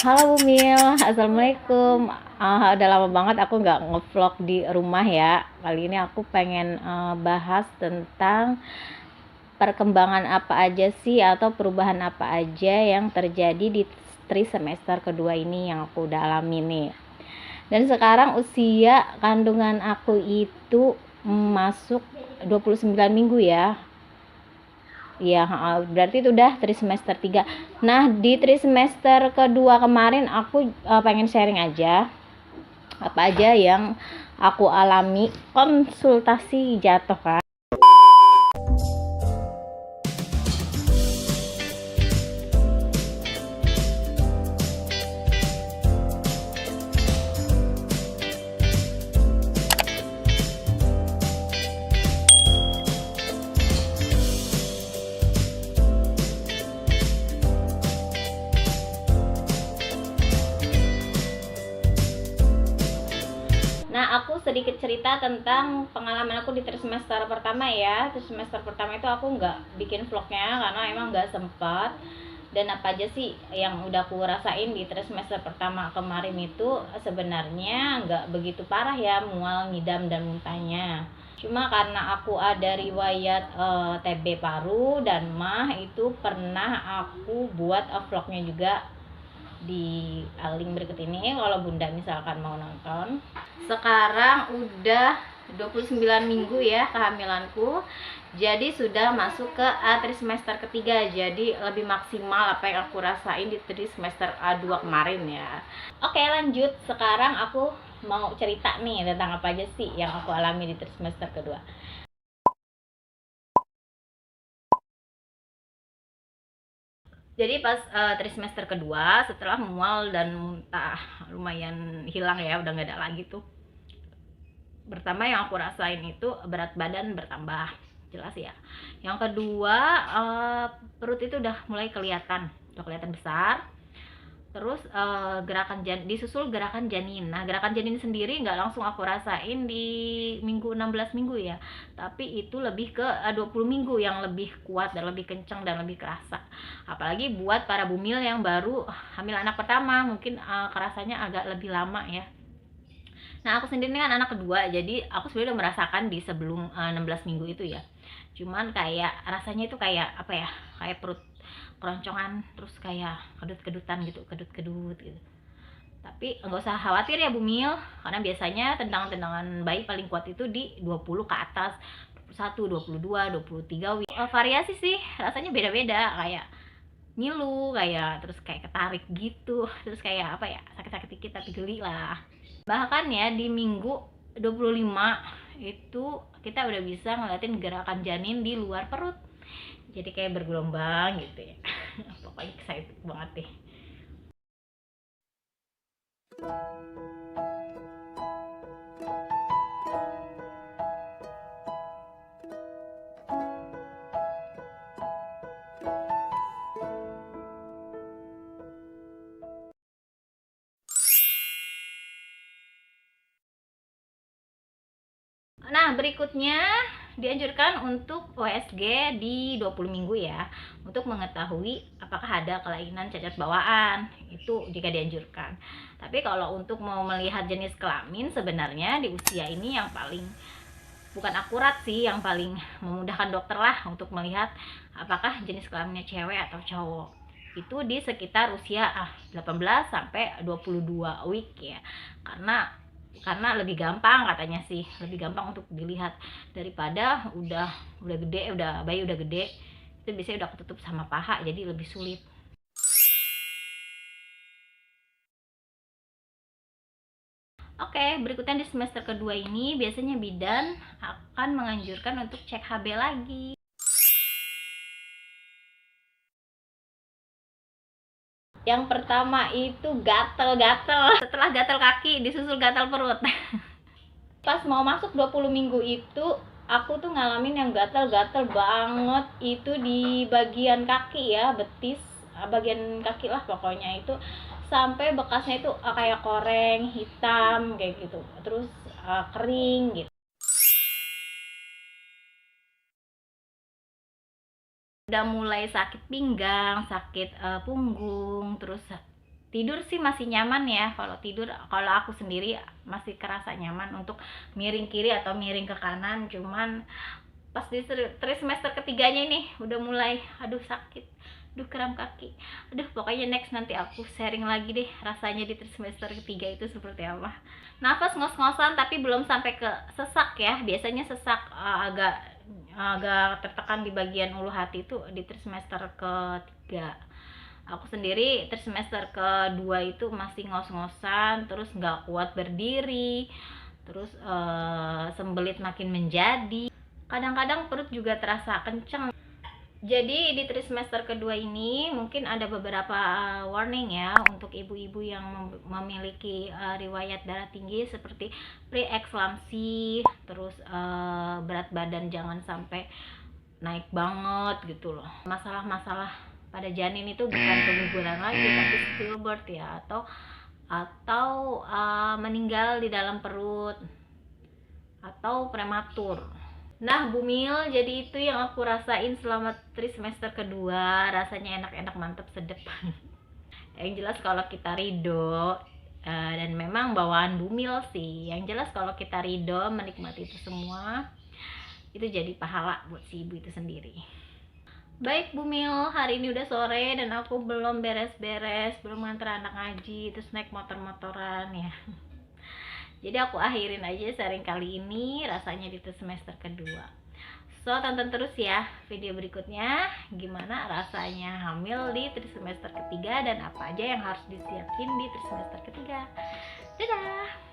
Halo Bumil, Assalamualaikum. Udah lama banget aku nggak ngevlog di rumah ya. Kali ini aku pengen bahas tentang perkembangan apa aja sih atau perubahan apa aja yang terjadi di semester kedua ini yang aku udah alami nih. Dan sekarang usia kandungan aku itu masuk 29 minggu ya. Iya, berarti itu udah trimester 3. Nah, di trimester kedua kemarin aku pengen sharing aja apa aja yang aku alami konsultasi jatuh kan. Nah, aku sedikit cerita tentang pengalaman aku di trimester pertama ya. Trimester pertama itu aku nggak bikin vlognya karena emang nggak sempat. Dan apa aja sih yang udah aku rasain di trimester pertama kemarin itu sebenarnya nggak begitu parah ya, mual, ngidam, dan muntahnya. Cuma karena aku ada riwayat TB paru dan MAH, itu pernah aku buat vlognya juga di link berikut ini kalau bunda misalkan mau nonton. Sekarang udah 29 minggu ya kehamilanku, jadi sudah masuk ke trimester ketiga, jadi lebih maksimal apa yang aku rasain di trimester A2 kemarin ya. Oke, lanjut. Sekarang aku mau cerita nih tentang apa aja sih yang aku alami di trimester kedua. Jadi pas trimester kedua, setelah mual dan muntah lumayan hilang ya, udah nggak ada lagi tuh. Pertama yang aku rasain itu berat badan bertambah, jelas ya. Yang kedua, perut itu udah mulai kelihatan, besar. Terus disusul gerakan janin. Nah, gerakan janin sendiri nggak langsung aku rasain di minggu 16 minggu ya, tapi itu lebih ke 20 minggu yang lebih kuat dan lebih kencang dan lebih kerasa. Apalagi buat para bumil yang baru hamil anak pertama, mungkin kerasanya agak lebih lama ya. Nah, aku sendiri kan anak kedua, jadi aku sebenarnya udah merasakan di sebelum 16 minggu itu ya. Cuman kayak rasanya itu kayak apa ya, kayak perut keroncongan, terus kayak kedut-kedutan gitu, kedut-kedut gitu. Tapi nggak usah khawatir ya Bumil, karena biasanya tendangan-tendangan bayi paling kuat itu di 20 ke atas, 21, 22, 23 variasi sih, rasanya beda-beda, kayak ngilu, kayak terus kayak ketarik gitu, terus kayak apa ya, sakit-sakit dikit tapi geli lah. Bahkan ya di minggu 25 itu kita udah bisa ngeliatin gerakan janin di luar perut, jadi kayak bergelombang gitu ya. Pokoknya excited banget deh. Nah, berikutnya dianjurkan untuk OSG di 20 minggu ya, untuk mengetahui apakah ada kelainan cacat bawaan. Itu jika dianjurkan. Tapi kalau untuk mau melihat jenis kelamin, sebenarnya di usia ini yang paling bukan akurat sih, yang paling memudahkan dokter lah untuk melihat apakah jenis kelaminnya cewek atau cowok, itu di sekitar usia 18 sampai 22 week ya. Karena lebih gampang katanya sih, lebih gampang untuk dilihat daripada udah gede, bayi udah gede, itu biasanya udah ketutup sama paha, jadi lebih sulit. Oke, berikutnya di semester kedua ini biasanya bidan akan menganjurkan untuk cek HB lagi. Yang pertama itu gatel-gatel, setelah gatel kaki disusul gatel perut. Pas mau masuk 20 minggu itu aku tuh ngalamin yang gatel-gatel banget itu di bagian kaki ya, betis, bagian kaki lah pokoknya, itu sampai bekasnya itu kayak koreng hitam kayak gitu, terus kering gitu. Udah mulai sakit pinggang, sakit punggung, terus Tidur sih masih nyaman ya, kalau tidur, kalau aku sendiri masih kerasa nyaman untuk miring kiri atau miring ke kanan. Cuman pas di trimester ketiganya ini udah mulai aduh sakit, aduh kram kaki, aduh pokoknya next nanti aku sharing lagi deh rasanya di trimester ketiga itu seperti apa. Nafas ngos-ngosan tapi belum sampai ke sesak ya, biasanya sesak agak agak tertekan di bagian ulu hati itu di trimester ketiga. Aku sendiri trimester kedua itu masih ngos-ngosan, terus nggak kuat berdiri, terus sembelit makin menjadi, kadang-kadang perut juga terasa kenceng. Jadi di trimester kedua ini mungkin ada beberapa warning ya untuk ibu-ibu yang memiliki riwayat darah tinggi seperti preeklamsi, terus berat badan jangan sampai naik banget gitu loh. Masalah-masalah pada janin itu bukan keguguran lagi tapi stillbirth ya, atau meninggal di dalam perut atau prematur. Nah Bumil, jadi itu yang aku rasain selama trimester kedua. Rasanya enak-enak, mantep, sedep. Yang jelas kalau kita ridho, dan memang bawaan Bumil sih, yang jelas kalau kita ridho menikmati itu semua, itu jadi pahala buat si ibu itu sendiri. Baik Bumil, hari ini udah sore dan aku belum beres-beres, belum nganter anak ngaji, terus naik motor-motoran ya. Jadi aku akhirin aja sharing kali ini rasanya di semester kedua. So tonton terus ya video berikutnya gimana rasanya hamil di semester ketiga dan apa aja yang harus disiapin di semester ketiga. Dadah.